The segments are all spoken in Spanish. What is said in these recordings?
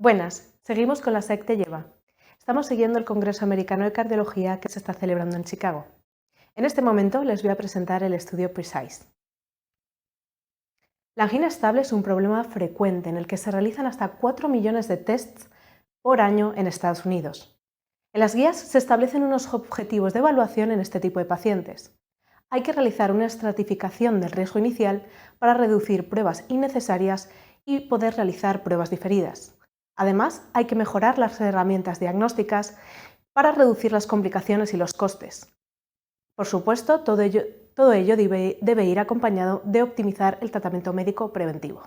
Buenas, seguimos con la SEC te lleva. Estamos siguiendo el Congreso Americano de Cardiología que se está celebrando en Chicago. En este momento les voy a presentar el estudio PRECISE. La angina estable es un problema frecuente en el que se realizan hasta 4 millones de tests por año en Estados Unidos. En las guías se establecen unos objetivos de evaluación en este tipo de pacientes. Hay que realizar una estratificación del riesgo inicial para reducir pruebas innecesarias y poder realizar pruebas diferidas. Además, hay que mejorar las herramientas diagnósticas para reducir las complicaciones y los costes. Por supuesto, todo ello debe ir acompañado de optimizar el tratamiento médico preventivo.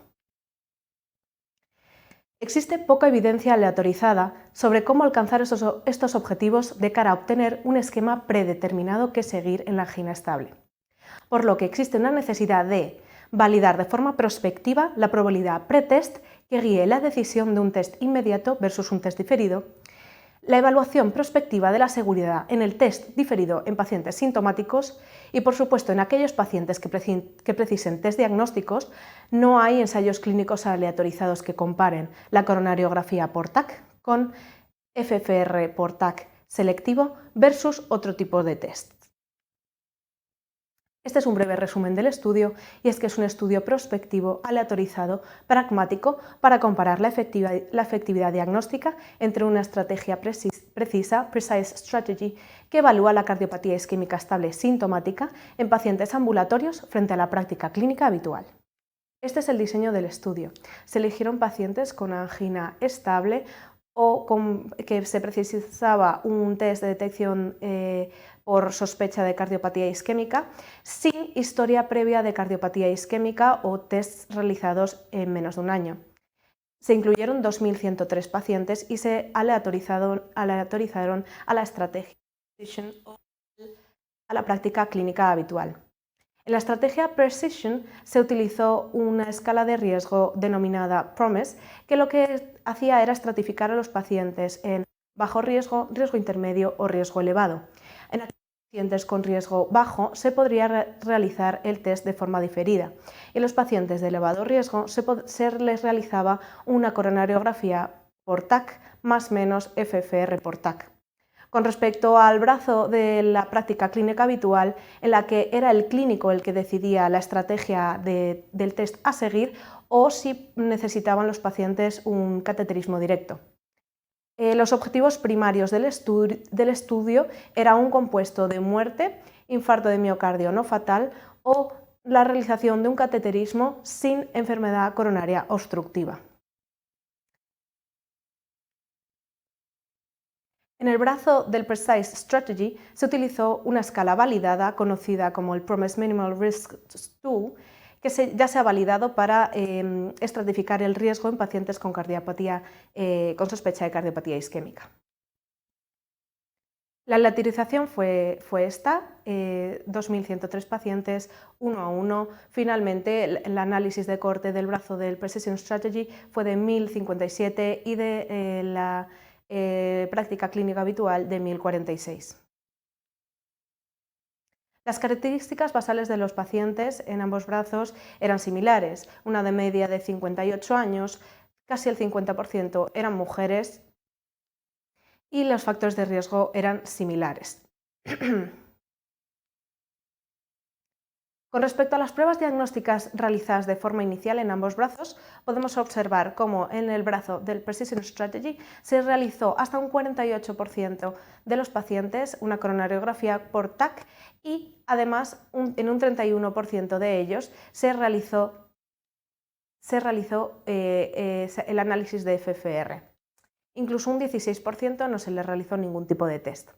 Existe poca evidencia aleatorizada sobre cómo alcanzar estos objetivos de cara a obtener un esquema predeterminado que seguir en la angina estable, por lo que existe una necesidad de validar de forma prospectiva la probabilidad pretest que guíe la decisión de un test inmediato versus un test diferido, la evaluación prospectiva de la seguridad en el test diferido en pacientes sintomáticos y, por supuesto, en aquellos pacientes que precisen test diagnósticos, no hay ensayos clínicos aleatorizados que comparen la coronariografía por TAC con FFR por TAC selectivo versus otro tipo de test. Este es un breve resumen del estudio y es que es un estudio prospectivo, aleatorizado, pragmático para comparar la efectividad diagnóstica entre una estrategia precisa, PRECISE Strategy, que evalúa la cardiopatía isquémica estable sintomática en pacientes ambulatorios frente a la práctica clínica habitual. Este es el diseño del estudio. Se eligieron pacientes con angina estable o que se precisaba un test de detección por sospecha de cardiopatía isquémica, sin historia previa de cardiopatía isquémica o tests realizados en menos de un año. Se incluyeron 2.103 pacientes y se aleatorizaron a la estrategia o a la práctica clínica habitual. En la estrategia Precision se utilizó una escala de riesgo denominada PROMIS, que lo que hacía era estratificar a los pacientes en bajo riesgo, riesgo intermedio o riesgo elevado. En aquellos pacientes con riesgo bajo se podría realizar el test de forma diferida. En los pacientes de elevado riesgo se les realizaba una coronariografía por TAC más menos FFR por TAC. Con respecto al brazo de la práctica clínica habitual, en la que era el clínico el que decidía la estrategia del test a seguir o si necesitaban los pacientes un cateterismo directo. Los objetivos primarios del estudio era un compuesto de muerte, infarto de miocardio no fatal o la realización de un cateterismo sin enfermedad coronaria obstructiva. En el brazo del PRECISE Strategy se utilizó una escala validada conocida como el PROMIS Minimal Risk Tool, que ya se ha validado para estratificar el riesgo en pacientes con con sospecha de cardiopatía isquémica. La aleatorización fue esta, 2.103 pacientes, uno a uno. Finalmente, el análisis de corte del brazo del Precision Strategy fue de 1.057 y de la práctica clínica habitual de 1046. Las características basales de los pacientes en ambos brazos eran similares, una de media de 58 años, casi el 50% eran mujeres y los factores de riesgo eran similares. Con respecto a las pruebas diagnósticas realizadas de forma inicial en ambos brazos, podemos observar cómo en el brazo del Precision Strategy se realizó hasta un 48% de los pacientes una coronariografía por TAC y además en un 31% de ellos se realizó el análisis de FFR. Incluso un 16% no se le realizó ningún tipo de test.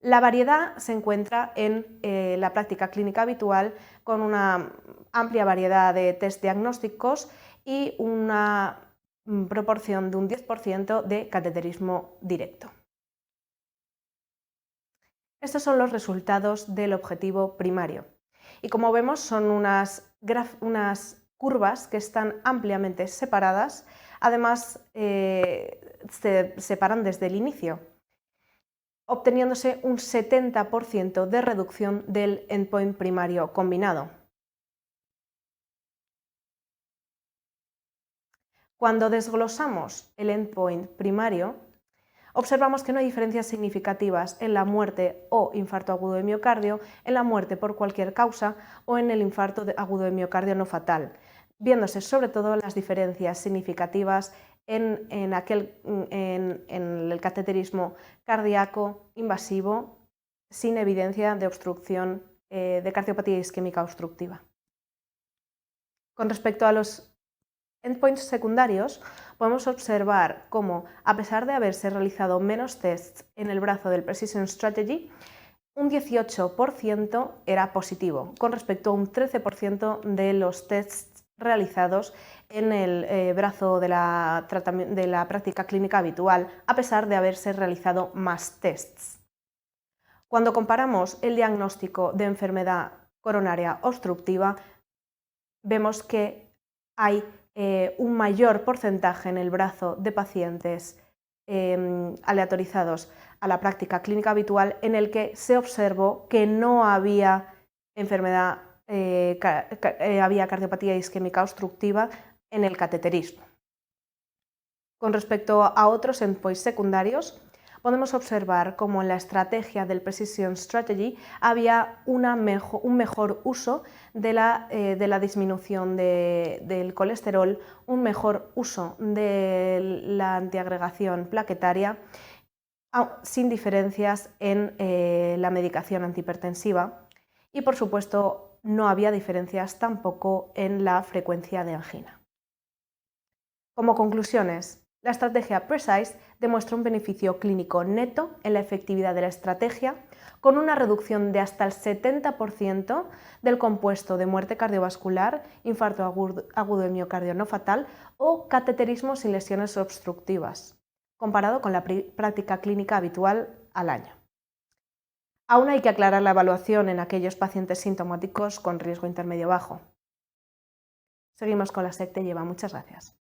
La variedad se encuentra en la práctica clínica habitual con una amplia variedad de test diagnósticos y una proporción de un 10% de cateterismo directo. Estos son los resultados del objetivo primario y como vemos son unas curvas que están ampliamente separadas, además se separan desde el inicio, obteniéndose un 70% de reducción del endpoint primario combinado. Cuando desglosamos el endpoint primario, observamos que no hay diferencias significativas en la muerte o infarto agudo de miocardio, en la muerte por cualquier causa o en el infarto agudo de miocardio no fatal, viéndose sobre todo las diferencias significativas en el cateterismo cardíaco invasivo sin evidencia de obstrucción de cardiopatía isquémica obstructiva. Con respecto a los endpoints secundarios, podemos observar cómo, a pesar de haberse realizado menos tests en el brazo del Precision Strategy, un 18% era positivo, con respecto a un 13% de los tests realizados en el brazo de la práctica clínica habitual, a pesar de haberse realizado más tests. Cuando comparamos el diagnóstico de enfermedad coronaria obstructiva, vemos que hay un mayor porcentaje en el brazo de pacientes aleatorizados a la práctica clínica habitual en el que se observó que no había enfermedad, había cardiopatía isquémica obstructiva en el cateterismo. Con respecto a otros endpoints secundarios, podemos observar cómo en la estrategia del Precision Strategy había un mejor uso de la disminución del colesterol, un mejor uso de la antiagregación plaquetaria, sin diferencias en la medicación antihipertensiva y, por supuesto, no había diferencias tampoco en la frecuencia de angina. Como conclusiones, la estrategia PRECISE demuestra un beneficio clínico neto en la efectividad de la estrategia, con una reducción de hasta el 70% del compuesto de muerte cardiovascular, infarto agudo de miocardio no fatal o cateterismo sin lesiones obstructivas, comparado con la práctica clínica habitual al año. Aún hay que aclarar la evaluación en aquellos pacientes sintomáticos con riesgo intermedio bajo. Seguimos con la SEC-TE lleva. Muchas gracias.